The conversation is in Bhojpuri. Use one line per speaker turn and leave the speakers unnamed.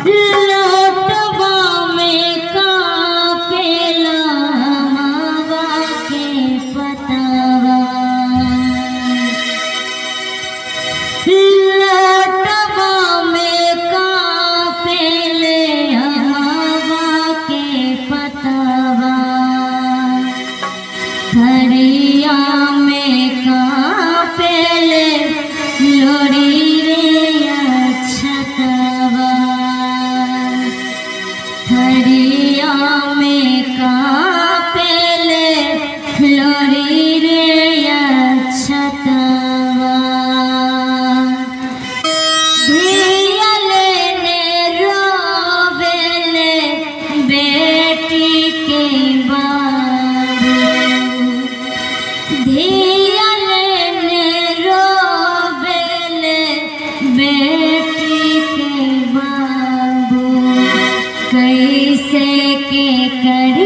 लोटवा में कापेला मावा के पतवा, लोटवा में कापेले मावा के पतवा, थरिया में कापेले लोरी रे अक्षतवा, थरिया में कापेले लोरी रे अक्षतवा, धिया लेने रोवेले बेटी के बाबू, धिया लेने रोवेले बेटी के बाबू, कैसे के कर